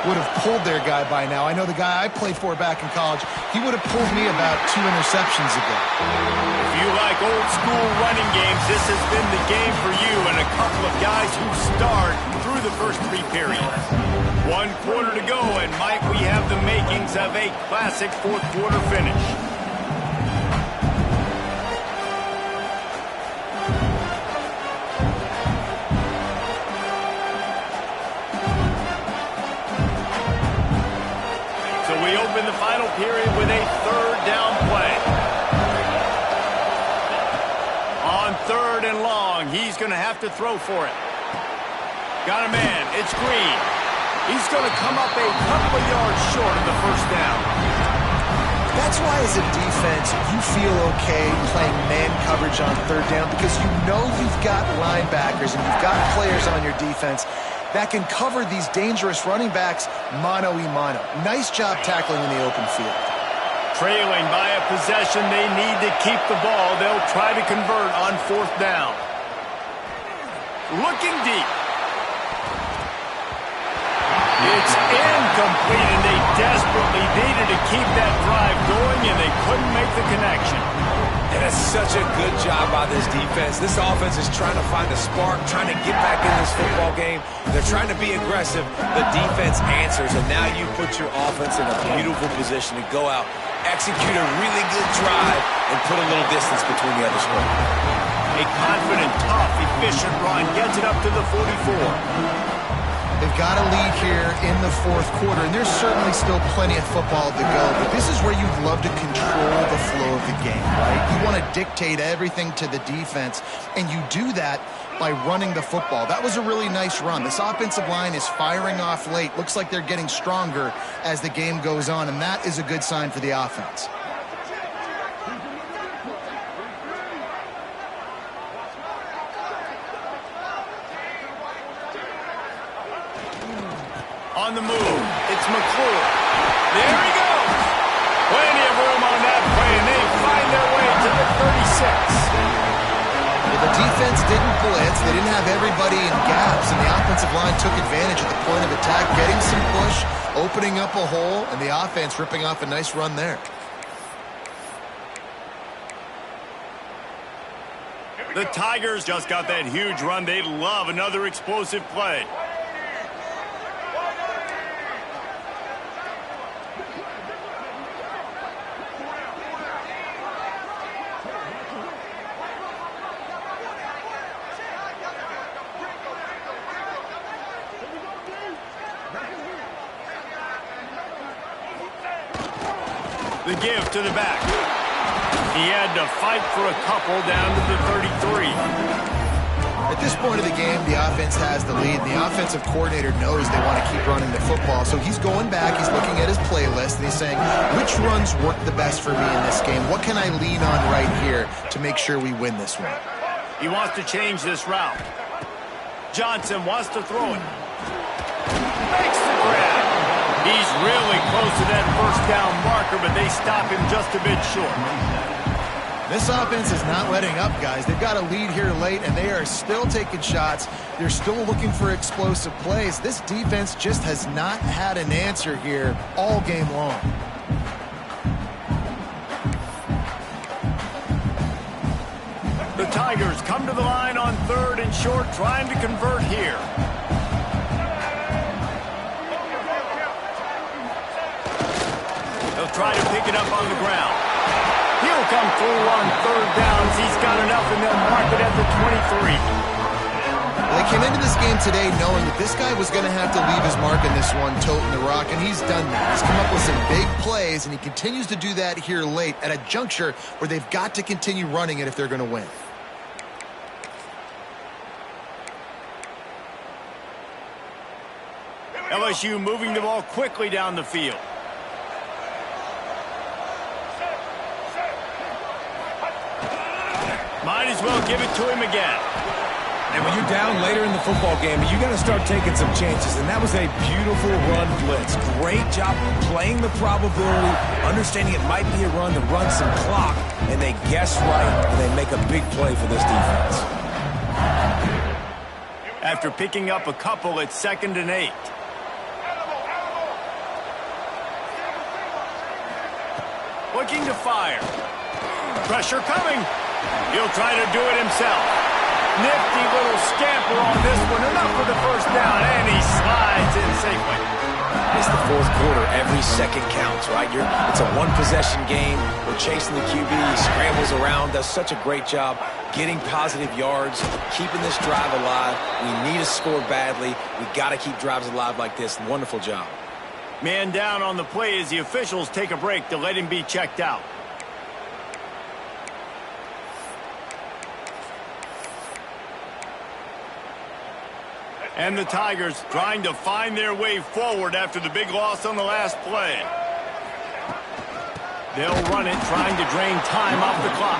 would have pulled their guy by now. I know the guy I played for back in college, he would have pulled me about 2 interceptions ago. If you like old school running games, this has been the game for you and a couple of guys who start through the first 3 periods. 1 quarter to go, and might we have the makings of a classic 4th quarter finish. So we open the final period with a 3rd down play. On 3rd and long, he's going to have to throw for it. Got a man. It's Green. He's going to come up a couple of yards short of the first down. That's why as a defense, you feel okay playing man coverage on 3rd down because you know you've got linebackers and you've got players on your defense that can cover these dangerous running backs mano-a-mano. Nice job tackling in the open field. Trailing by a possession, they need to keep the ball. They'll try to convert on 4th down. Looking deep. It's incomplete, and they desperately needed to keep that drive going, and they couldn't make the connection. And it's such a good job by this defense. This offense is trying to find a spark, trying to get back in this football game. They're trying to be aggressive. The defense answers, and now you put your offense in a beautiful position to go out, execute a really good drive, and put a little distance between the other squad. A confident, tough, efficient run gets it up to the 44. They've got a lead here in the fourth quarter, and there's certainly still plenty of football to go, but this is where you'd love to control the flow of the game, right? You want to dictate everything to the defense, and you do that by running the football. That was a really nice run. This offensive line is firing off late. Looks like they're getting stronger as the game goes on, and that is a good sign for the offense. On the move, it's McClure. There he goes. Plenty of room on that play, and they find their way to the 36. Well, the defense didn't blitz. They didn't have everybody in gaps, and the offensive line took advantage at the point of attack, getting some push, opening up a hole, and the offense ripping off a nice run there. The Tigers just got that huge run. They love another explosive play. The give to the back. He had to fight for a couple down to the 33. At this point of the game, the offense has the lead. The offensive coordinator knows they want to keep running the football, so he's going back, he's looking at his playlist, and he's saying, which runs work the best for me in this game? What can I lean on right here to make sure we win this one? He wants to change this route. Johnson wants to throw it. Makes the grab. He's really close to that first down marker, but they stop him just a bit short. This offense is not letting up, guys. They've got a lead here late, and they are still taking shots. They're still looking for explosive plays. This defense just has not had an answer here all game long. The Tigers come to the line on 3rd and short, trying to convert here. They'll try to pick it up on the ground. He'll come through on 3rd downs. He's got enough, and they'll mark it at the 23. They came into this game today knowing that this guy was going to have to leave his mark in this one, toting the rock, and he's done that. He's come up with some big plays, and he continues to do that here late at a juncture where they've got to continue running it if they're going to win. LSU moving the ball quickly down the field. Might as well give it to him again. And when you're down later in the football game, you got to start taking some chances. And that was a beautiful run blitz. Great job playing the probability, understanding it might be a run to run some clock. And they guess right, and they make a big play for this defense. After picking up a couple, it's 2nd and 8. Looking to fire. Pressure coming. He'll try to do it himself. Nifty little scamper on this one. Enough for the first down, and he slides in safely. It's the fourth quarter. Every second counts, right? It's a one-possession game. We're chasing the QB. He scrambles around, does such a great job getting positive yards, keeping this drive alive. We need to score badly. We got to keep drives alive like this. Wonderful job. Man down on the play as the officials take a break to let him be checked out. And the Tigers trying to find their way forward after the big loss on the last play. They'll run it, trying to drain time off the clock.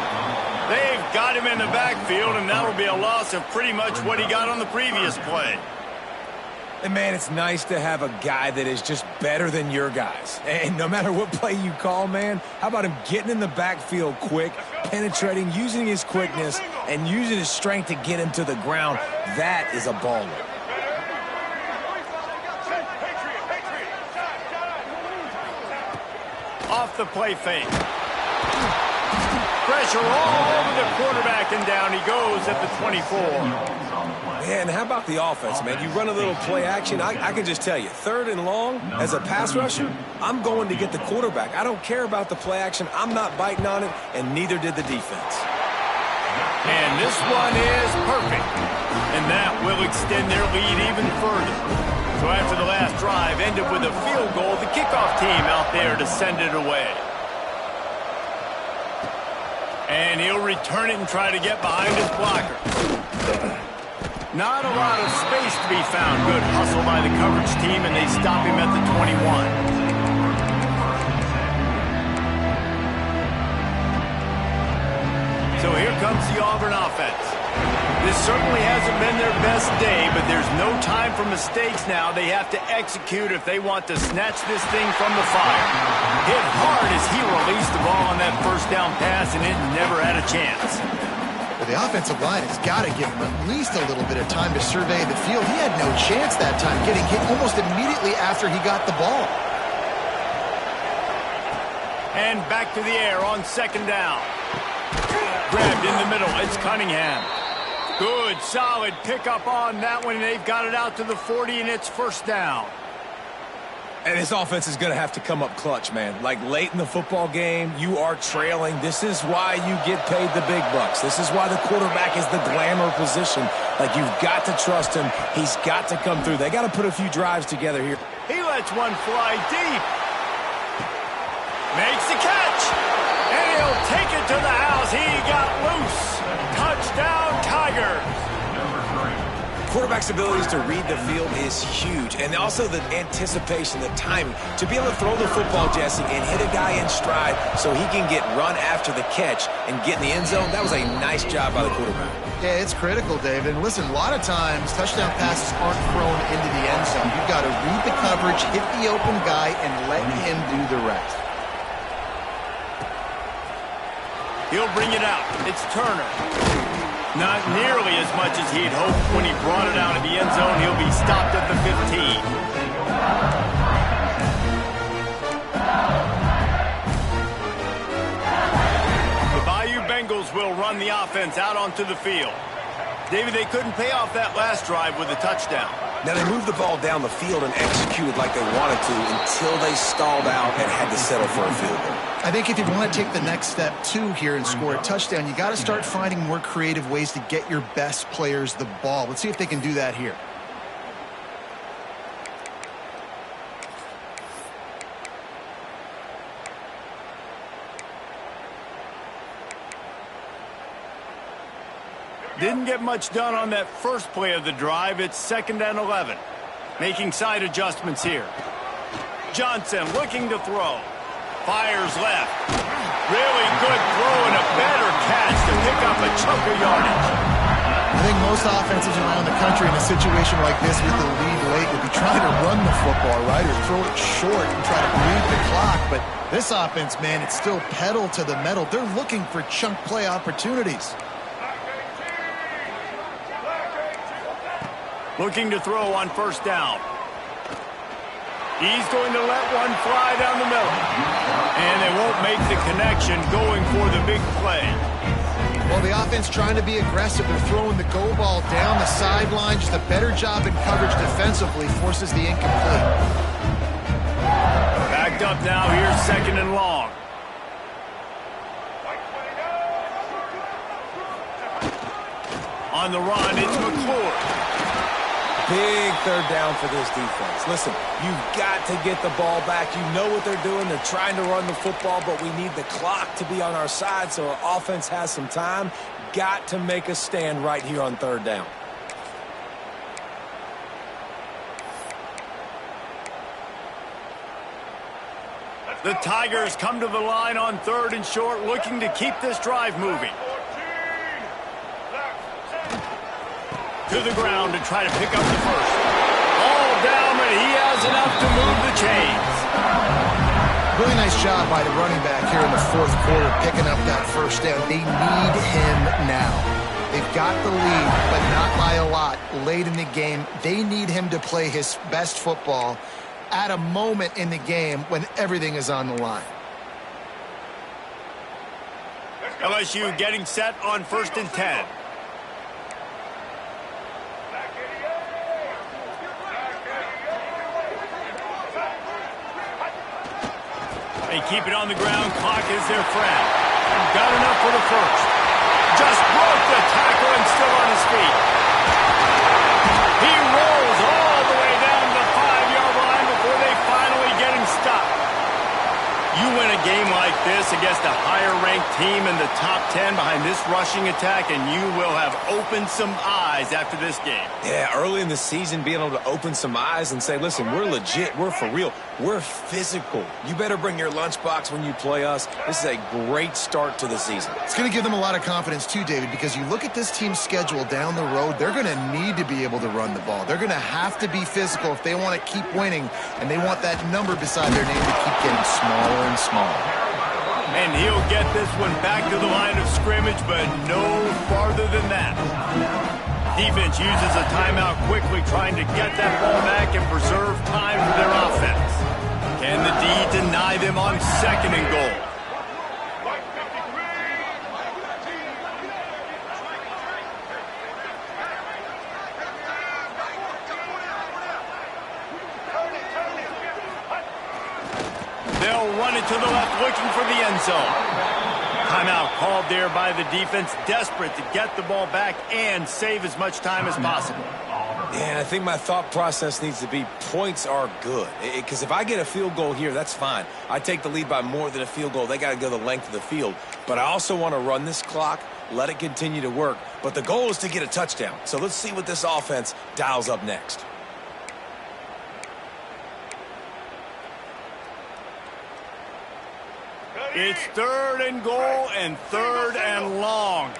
They've got him in the backfield, and that'll be a loss of pretty much what he got on the previous play. And, man, it's nice to have a guy that is just better than your guys. And no matter what play you call, man, how about him getting in the backfield quick, penetrating, using his quickness, and using his strength to get him to the ground? That is a baller. Off the play fake. Pressure all over the quarterback, and down he goes at the 24. Man, how about the offense, man? You run a little play action. I can just tell you, 3rd and long, as a pass rusher, I'm going to get the quarterback. I don't care about the play action. I'm not biting on it, and neither did the defense. And this one is perfect. And that will extend their lead even further. So after the last drive ended with a field goal, the kickoff team out there to send it away. And he'll return it and try to get behind his blocker. Not a lot of space to be found. Good hustle by the coverage team, and they stop him at the 21. So here comes the Auburn offense. This certainly hasn't been their best day, but there's no time for mistakes now. They have to execute if they want to snatch this thing from the fire. Hit hard as he released the ball on that first down pass, and it never had a chance. Well, the offensive line has got to give him at least a little bit of time to survey the field. He had no chance that time, getting hit almost immediately after he got the ball. And back to the air on second down. Grabbed in the middle. It's Cunningham. Good, solid pickup on that one. They've got it out to the 40, and it's first down. And this offense is going to have to come up clutch, man. Like late in the football game, you are trailing. This is why you get paid the big bucks. This is why the quarterback is the glamour position. Like, you've got to trust him. He's got to come through. They got to put a few drives together here. He lets one fly deep. Makes the catch. And he'll take it to the house. He got loose. Touchdown, Tigers. Quarterback's abilities to read the field is huge. And also the anticipation, the timing. To be able to throw the football, Jesse, and hit a guy in stride so he can get run after the catch and get in the end zone, that was a nice job by the quarterback. Yeah, it's critical, David. And listen, a lot of times touchdown passes aren't thrown into the end zone. You've got to read the coverage, hit the open guy, and let him do the rest. He'll bring it out. It's Turner. Not nearly as much as he'd hoped when he brought it out of the end zone. He'll be stopped at the 15. The Bayou Bengals will run the offense out onto the field. David, they couldn't pay off that last drive with a touchdown. Now, they moved the ball down the field and executed like they wanted to until they stalled out and had to settle for a field goal. I think if you want to take the next step, too, here and score a touchdown, you got to start finding more creative ways to get your best players the ball. Let's see if they can do that here. Didn't get much done on that first play of the drive. It's 2nd and 11. Making side adjustments here. Johnson looking to throw. Fires left. Really good throw and a better catch to pick up a chunk of yardage. I think most offenses around the country in a situation like this with the lead late would be trying to run the football, right, or throw it short and try to bleed the clock. But this offense, man, it's still pedal to the metal. They're looking for chunk play opportunities. Looking to throw on first down. He's going to let one fly down the middle. And they won't make the connection going for the big play. Well, the offense trying to be aggressive. They're throwing the go ball down the sideline. Just a better job in coverage defensively forces the incomplete. Backed up now. Here's 2nd and long. On the run, it's McClure. Big third down for this defense. Listen, you've got to get the ball back. You know what they're doing. They're trying to run the football, but we need the clock to be on our side so our offense has some time. Got to make a stand right here on 3rd down. The Tigers come to the line on 3rd and short, looking to keep this drive moving. To the ground to try to pick up the first. All down, but he has enough to move the chains. Really nice job by the running back here in the 4th quarter, picking up that first down. They need him now. They've got the lead, but not by a lot late in the game. They need him to play his best football at a moment in the game when everything is on the line. LSU getting set on 1st and 10. They keep it on the ground. Clock is their friend. Got enough for the first. Just ranked team in the top 10 behind this rushing attack, and you will have opened some eyes after this game. Yeah, early in the season, being able to open some eyes and say, listen, we're legit, we're for real, we're physical. You better bring your lunchbox when you play us. This is a great start to the season. It's going to give them a lot of confidence too, David, because you look at this team's schedule down the road, they're going to need to be able to run the ball. They're going to have to be physical if they want to keep winning, and they want that number beside their name to keep getting smaller and smaller. And he'll get this one back to the line of scrimmage, but no farther than that. Defense uses a timeout quickly, trying to get that ball back and preserve time for their offense. Can the D deny them on 2nd and goal? They'll run it to the left, looking for the end zone. Timeout called there by the defense, desperate to get the ball back and save as much time as possible. Yeah, I think my thought process needs to be points are good. Because if I get a field goal here, that's fine. I take the lead by more than a field goal. They got to go the length of the field. But I also want to run this clock, let it continue to work. But the goal is to get a touchdown. So let's see what this offense dials up next. It's 3rd and goal and 3rd and long.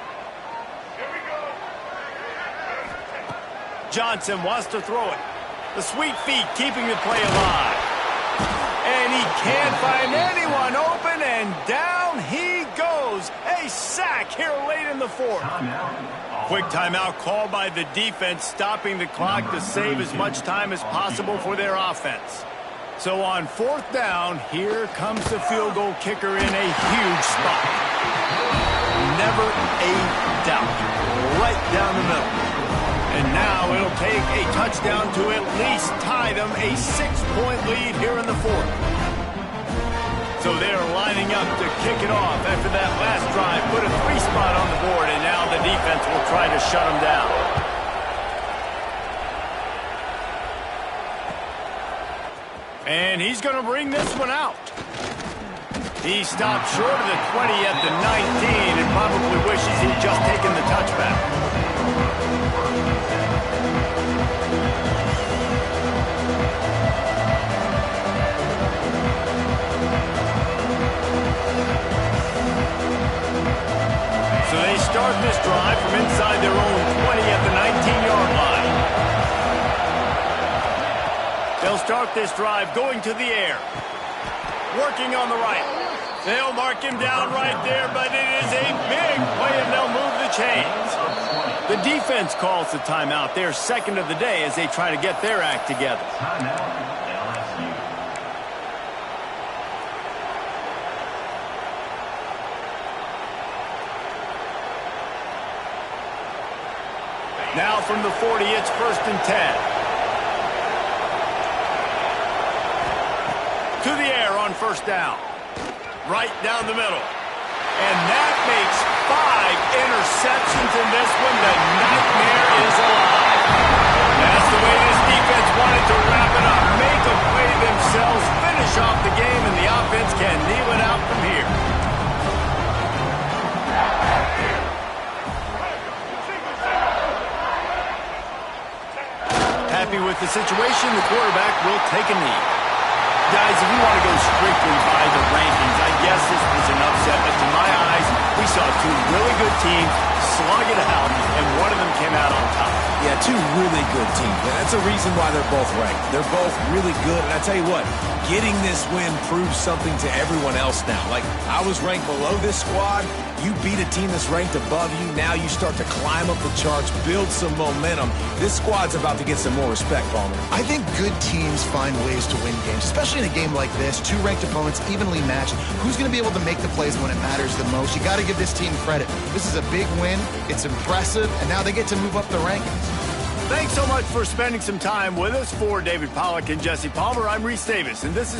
Johnson wants to throw it. The sweet feet keeping the play alive. And he can't find anyone open, and down he goes. A sack here late in the 4th. Quick timeout called by the defense, stopping the clock to save as much time as possible for their offense. So on 4th down, here comes the field goal kicker in a huge spot. Never a doubt. Right down the middle. And now it'll take a touchdown to at least tie them a 6-point lead here in the 4th. So they're lining up to kick it off after that last drive. Put a 3 spot on the board, and now the defense will try to shut them down. And he's going to bring this one out. He stopped short of the 20 at the 19 and probably wishes he'd just taken the touchback. So they start this drive from inside their own 20 at the 19-yard line. They'll start this drive going to the air. Working on the right. They'll mark him down right there, but it is a big play, and they'll move the chains. The defense calls the timeout. Their 2nd of the day as they try to get their act together. Now from the 40, it's 1st and 10. To the air on 1st down. Right down the middle. And that makes 5 interceptions in this one. The nightmare is alive. That's the way this defense wanted to wrap it up. Make a play themselves, finish off the game, and the offense can kneel it out from here. Happy with the situation, the quarterback will take a knee. Guys, if you want to go strictly by the rankings, I guess this was an upset, but to my eyes, we saw 2 really good teams slug it out, and one of them came out on top. Yeah, 2 really good teams. And that's a reason why they're both ranked. They're both really good, and I tell you what, getting this win proves something to everyone else now. Like, I was ranked below this squad. You beat a team that's ranked above you. Now you start to climb up the charts, build some momentum. This squad's about to get some more respect, Palmer. I think good teams find ways to win games, especially in a game like this. 2 ranked opponents, evenly matched. Who's going to be able to make the plays when it matters the most? You got to give this team credit. This is a big win. It's impressive, and now they get to move up the rankings. Thanks so much for spending some time with us. For David Pollack and Jesse Palmer, I'm Reese Davis, and this is